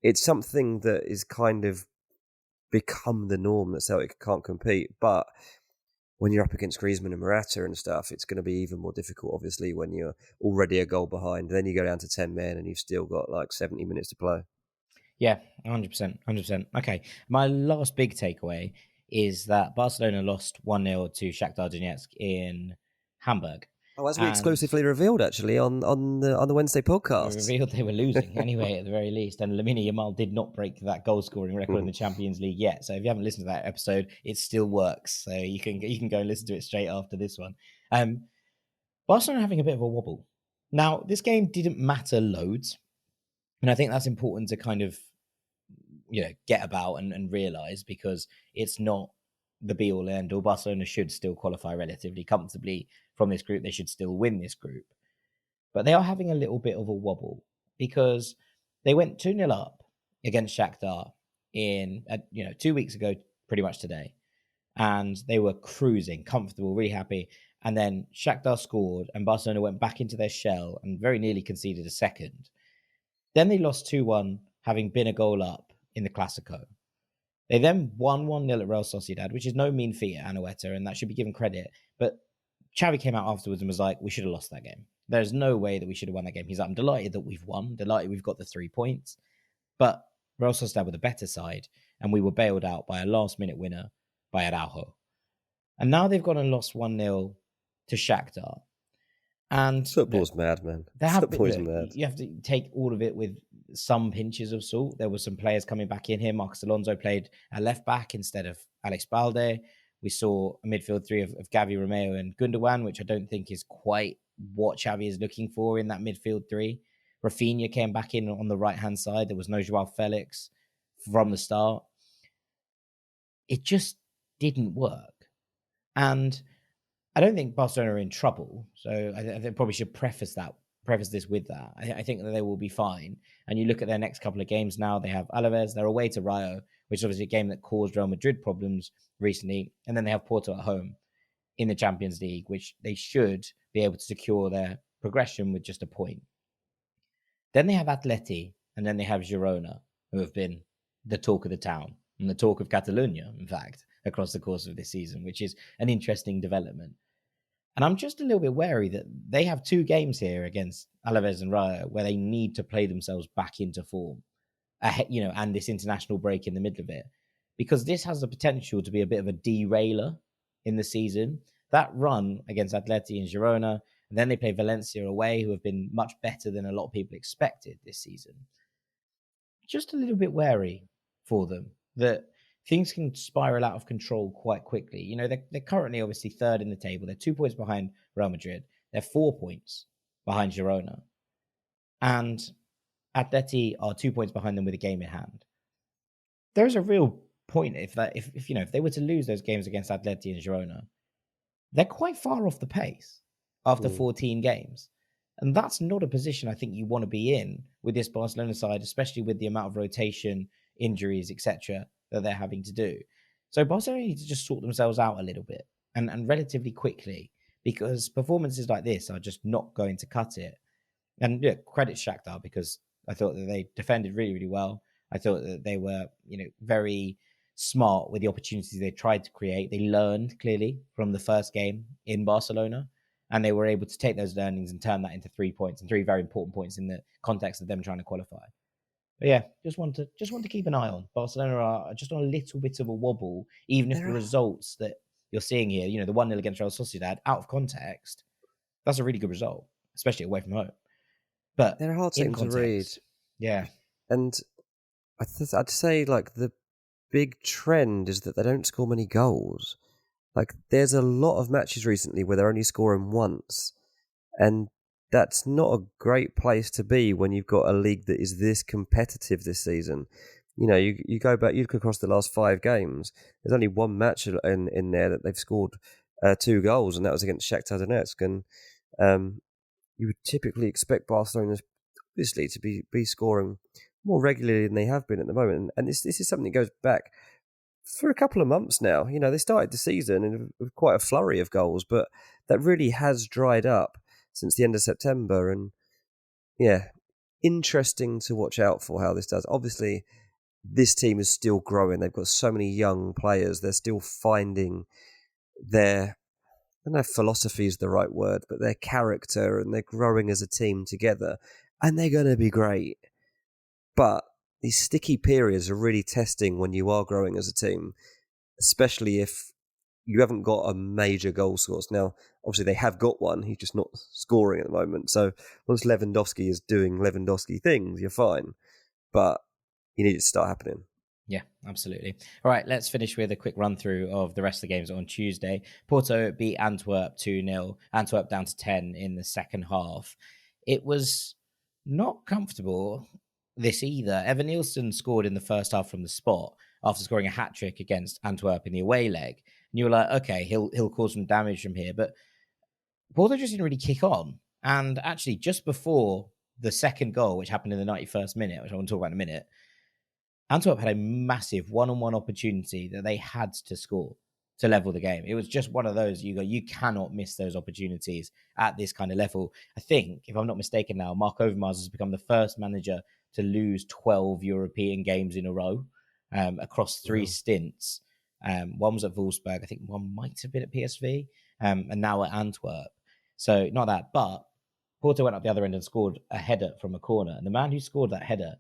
it's something that is kind of become the norm that Celtic can't compete. But when you're up against Griezmann and Morata and stuff, it's going to be even more difficult, obviously, when you're already a goal behind. Then you go down to 10 men and you've still got like 70 minutes to play. Yeah, 100%. Okay, my last big takeaway is that Barcelona lost 1-0 to Shakhtar Donetsk in Hamburg. Oh, as we exclusively revealed, actually, on the Wednesday podcast. We revealed they were losing anyway, at the very least. And Lamine Yamal did not break that goal-scoring record in the Champions League yet. So if you haven't listened to that episode, it still works. So you can go and listen to it straight after this one. Barcelona having a bit of a wobble. Now, this game didn't matter loads. And I think that's important to kind of, get about and realise because it's not the be-all and end-all. Barcelona should still qualify relatively comfortably from this group. They should still win this group. But they are having a little bit of a wobble because they went 2-0 up against Shakhtar 2 weeks ago, pretty much today. And they were cruising, comfortable, really happy. And then Shakhtar scored and Barcelona went back into their shell and very nearly conceded a second. Then they lost 2-1, having been a goal up in the Clásico. They then won 1-0 at Real Sociedad, which is no mean feat at Anoeta, and that should be given credit. But Xavi came out afterwards and was like, we should have lost that game. There's no way that we should have won that game. He's like, I'm delighted that we've won, delighted we've got the 3 points. But Real Sociedad were the better side, and we were bailed out by a last-minute winner by Araujo. And now they've gone and lost 1-0 to Shakhtar. And football's mad, man. Football's mad. You have to take all of it with some pinches of salt. There were some players coming back in here. Marcos Alonso played a left back instead of Alex Balde. We saw a midfield three of Gavi, Romeo and Gundogan, which I don't think is quite what Xavi is looking for in that midfield three. Rafinha came back in on the right-hand side. There was no Joao Felix from the start. It just didn't work. And I don't think Barcelona are in trouble. So I probably should preface this with that. I think that they will be fine. And you look at their next couple of games now, they have Alaves, they're away to Rayo, which is obviously a game that caused Real Madrid problems recently. And then they have Porto at home in the Champions League, which they should be able to secure their progression with just a point. Then they have Atleti, and then they have Girona, who have been the talk of the town, and the talk of Catalonia, in fact, across the course of this season, which is an interesting development. And I'm just a little bit wary that they have 2 games here against Alaves and Rayo where they need to play themselves back into form, and this international break in the middle of it, because this has the potential to be a bit of a derailer in the season. That run against Atleti and Girona, And then they play Valencia away, who have been much better than a lot of people expected this season. Just a little bit wary for them that things can spiral out of control quite quickly. You know, they're currently obviously third in the table. They're 2 points behind Real Madrid. They're 4 points behind Girona. And Atleti are 2 points behind them with a game in hand. There's a real point if they were to lose those games against Atleti and Girona, they're quite far off the pace after 14 games. And that's not a position I think you want to be in with this Barcelona side, especially with the amount of rotation, injuries, etc. that they're having to do. So Barcelona need to just sort themselves out a little bit and relatively quickly, because performances like this are just not going to cut it. And yeah, credit Shakhtar, because I thought that they defended really, really well. I thought that they were, very smart with the opportunities they tried to create. They learned clearly from the first game in Barcelona, and they were able to take those learnings and turn that into 3 points, and 3 very important points in the context of them trying to qualify. But yeah, just want to keep an eye on. Barcelona are just on a little bit of a wobble, even if the results that you're seeing here, the 1-0 against Real Sociedad, out of context, that's a really good result, especially away from home. But they're a hard team to read. Yeah. And I'd say, like, the big trend is that they don't score many goals. Like, there's a lot of matches recently where they're only scoring once. And that's not a great place to be when you've got a league that is this competitive this season. You go back, you look across the last 5 games, there's only one match in there that they've scored 2 goals, and that was against Shakhtar Donetsk. And you would typically expect Barcelona, obviously, to be scoring more regularly than they have been at the moment. And this is something that goes back for a couple of months now. They started the season with quite a flurry of goals, but that really has dried up since the end of September. And yeah, interesting to watch out for how this does. Obviously, this team is still growing. They've got so many young players. They're still finding their, I don't know if philosophy is the right word, but their character, and they're growing as a team together, and they're going to be great. But these sticky periods are really testing when you are growing as a team, especially if you haven't got a major goal source. Now, obviously, they have got one. He's just not scoring at the moment. So once Lewandowski is doing Lewandowski things, you're fine. But you need it to start happening. Yeah, absolutely. All right, let's finish with a quick run through of the rest of the games on Tuesday. Porto beat Antwerp 2-0. Antwerp down to 10 in the second half. It was not comfortable, this either. Evan Nielsen scored in the first half from the spot after scoring a hat-trick against Antwerp in the away leg. And you were like, okay, he'll cause some damage from here. But Porto just didn't really kick on. And actually, just before the second goal, which happened in the 91st minute, which I want to talk about in a minute, Antwerp had a massive one-on-one opportunity that they had to score to level the game. It was just one of those, you cannot miss those opportunities at this kind of level. I think, if I'm not mistaken now, Mark Overmars has become the first manager to lose 12 European games in a row across 3 stints. One was at Wolfsburg. I think one might have been at PSV, and now at Antwerp. So not that, but Porto went up the other end and scored a header from a corner. And the man who scored that header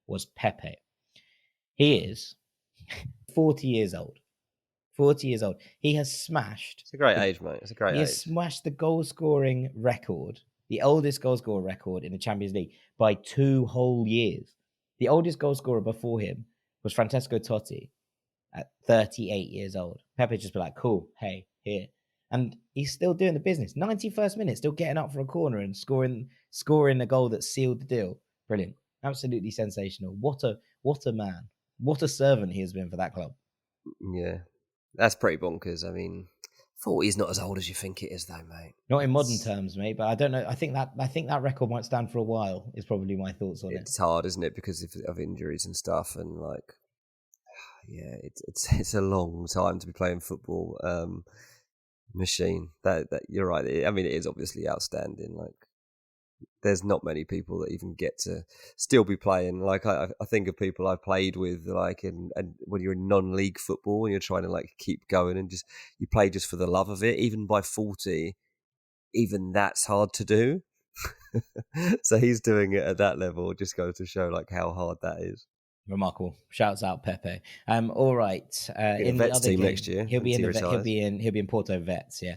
was Pepe. He is 40 years old. 40 years old. He has smashed... It's a great age, mate. It's a great age. He has smashed the goal-scoring record, the oldest goal-scorer record in the Champions League, by 2 whole years. The oldest goal-scorer before him was Francesco Totti at 38 years old. Pepe just be like, cool, hey, here. And he's still doing the business. 91st minute, still getting up for a corner and scoring a goal that sealed the deal. Brilliant. Absolutely sensational. What a man. What a servant he has been for that club. Yeah, that's pretty bonkers. I mean, 40 is not as old as you think it is, though, mate. Not in modern terms, mate, but I don't know. I think that record might stand for a while, is probably my thoughts on it. It's hard, isn't it, because of injuries and stuff, and like, yeah, it's a long time to be playing football. Machine. That you're right. I mean, it is obviously outstanding. Like, there's not many people that even get to still be playing. Like, I think of people I've played with, like, and when you're in non-league football and you're trying to like keep going and just you play just for the love of it. Even by 40, even that's hard to do. So he's doing it at that level. Just goes to show like how hard that is. Remarkable. Shouts out Pepe. All right. In the Vets team next year. He'll be in Porto Vets. Yeah.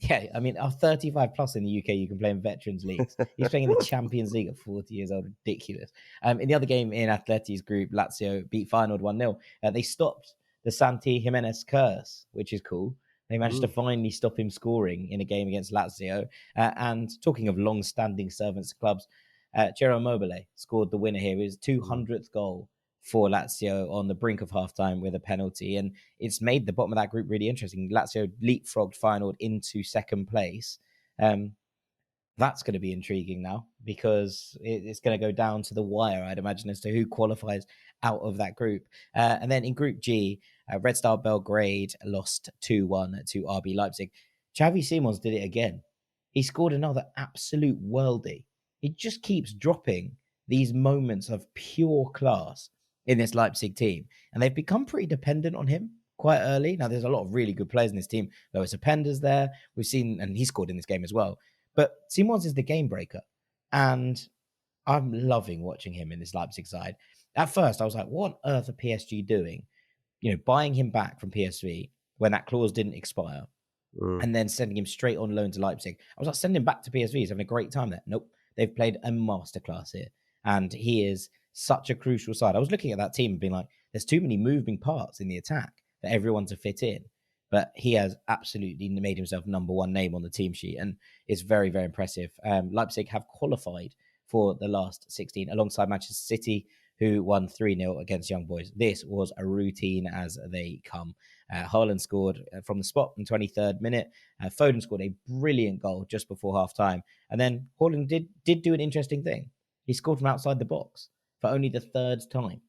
Yeah. I mean, 35 plus in the UK, you can play in veterans leagues. He's playing in the Champions League at 40 years old. Ridiculous. In the other game in Atleti's group, Lazio beat Feyenoord 1-0. They stopped the Santi Jimenez curse, which is cool. They managed to finally stop him scoring in a game against Lazio. And talking of long-standing servants clubs, Ciro Immobile scored the winner here. It was 200th goal for Lazio on the brink of halftime with a penalty. And it's made the bottom of that group really interesting. Lazio leapfrogged Feyenoord into second place. That's going to be intriguing now because it's going to go down to the wire, I'd imagine, as to who qualifies out of that group. And then in Group G, Red Star Belgrade lost 2-1 to RB Leipzig. Xavi Simons did it again. He scored another absolute worldie. He just keeps dropping these moments of pure class in this Leipzig team. And they've become pretty dependent on him quite early. Now, there's a lot of really good players in this team. Lois Openda's there. We've seen, and he scored in this game as well. But Simons is the game breaker. And I'm loving watching him in this Leipzig side. At first, I was like, what on earth are PSG doing? Buying him back from PSV when that clause didn't expire. And then sending him straight on loan to Leipzig. I was like, send him back to PSV. He's having a great time there. Nope. They've played a masterclass here. And he is such a crucial side. I was looking at that team and being like, there's too many moving parts in the attack for everyone to fit in. But he has absolutely made himself number one name on the team sheet. And it's very, very impressive. Leipzig have qualified for the last 16 alongside Manchester City, who won 3-0 against Young Boys. This was a routine as they come. Haaland scored from the spot in 23rd minute. Foden scored a brilliant goal just before half-time. And then Haaland did do an interesting thing. He scored from outside the box for only the third time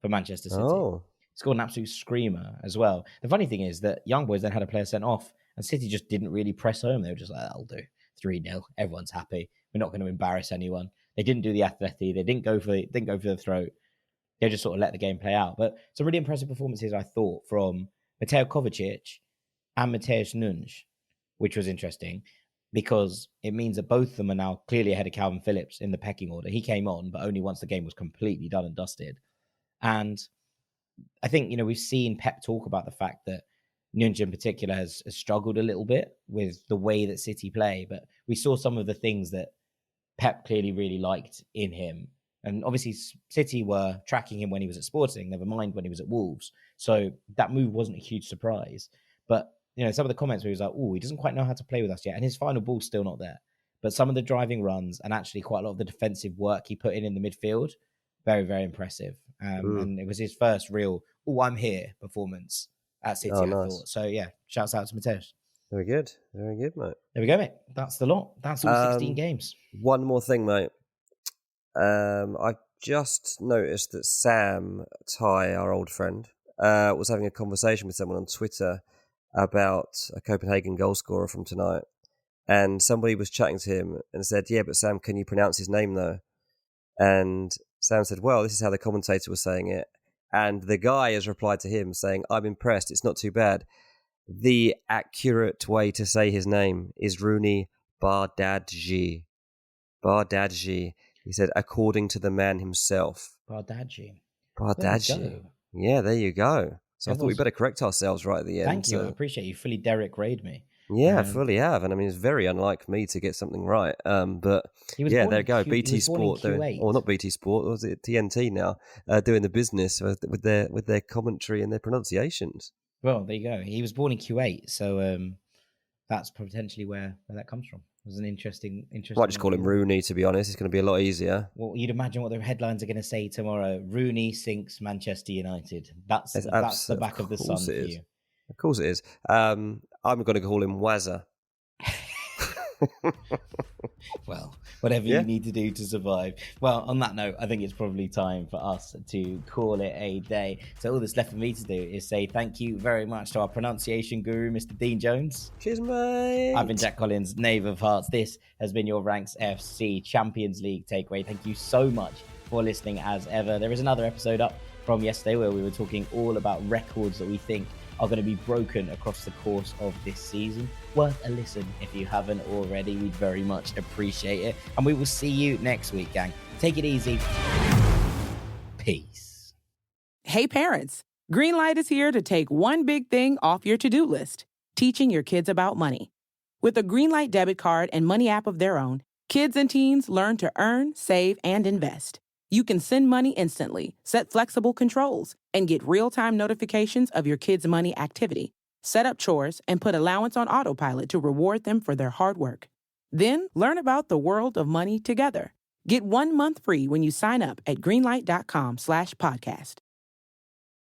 for Manchester City. Oh. Scored an absolute screamer as well. The funny thing is that Young Boys then had a player sent off and City just didn't really press home. They were just like, that'll do. 3-0. Everyone's happy. We're not going to embarrass anyone. They didn't do the Atleti. They didn't go for the throat. They just sort of let the game play out. But some really impressive performances, I thought, from Mateo Kovacic and Mateusz Nunes, which was interesting because it means that both of them are now clearly ahead of Calvin Phillips in the pecking order. He came on, but only once the game was completely done and dusted. And I think, we've seen Pep talk about the fact that Nunes in particular has struggled a little bit with the way that City play, but we saw some of the things that Pep clearly really liked in him. And obviously City were tracking him when he was at Sporting, never mind when he was at Wolves. So that move wasn't a huge surprise. But, some of the comments where he was like, he doesn't quite know how to play with us yet. And his final ball's still not there. But some of the driving runs and actually quite a lot of the defensive work he put in the midfield, very, very impressive. And it was his first real, I'm here performance at City, I thought. So, yeah, shouts out to Mateusz. Very good. Very good, mate. There we go, mate. That's the lot. That's all 16 games. One more thing, mate. I just noticed that Sam Ty, our old friend, was having a conversation with someone on Twitter about a Copenhagen goal scorer from tonight. And somebody was chatting to him and said, yeah, but Sam, can you pronounce his name though? And Sam said, well, this is how the commentator was saying it. And the guy has replied to him saying, I'm impressed. It's not too bad. The accurate way to say his name is Rooney Bardghji. Bardghji. He said, according to the man himself. Bardghji. Yeah, there you go. So I thought we better correct ourselves right at the end. Thank you. I appreciate you. Fully Derek Rayed me. Yeah, fully have. And I mean, it's very unlike me to get something right. But yeah, there you go. BT Sport, or not BT Sport, was it TNT now, doing the business with their commentary and their pronunciations. Well, there you go. He was born in Q8, so that's potentially where that comes from. It was an interesting. Might just call him Rooney, to be honest. It's going to be a lot easier. Well, you'd imagine what the headlines are going to say tomorrow. Rooney sinks Manchester United. That's the back of the sun for you. Of course it is. I'm going to call him Wazza. Well, whatever you need to do to survive. Well, on that note, I think it's probably time for us to call it a day. So all that's left for me to do is say thank you very much to our pronunciation guru, Mr. Dean Jones. Cheers, mate. I've been Jack Collins, Knave of Hearts. This has been your Ranks FC Champions League takeaway. Thank you so much for listening as ever. There is another episode up from yesterday where we were talking all about records that we think are going to be broken across the course of this season. Worth a listen if you haven't already. We'd very much appreciate it. And we will see you next week, gang. Take it easy. Peace. Hey parents, Greenlight is here to take one big thing off your to-do list, teaching your kids about money. With a Greenlight debit card and money app of their own, kids and teens learn to earn, save, and invest. You can send money instantly, set flexible controls, and get real-time notifications of your kids' money activity. Set up chores and put allowance on autopilot to reward them for their hard work. Then learn about the world of money together. Get 1 month free when you sign up at greenlight.com/podcast.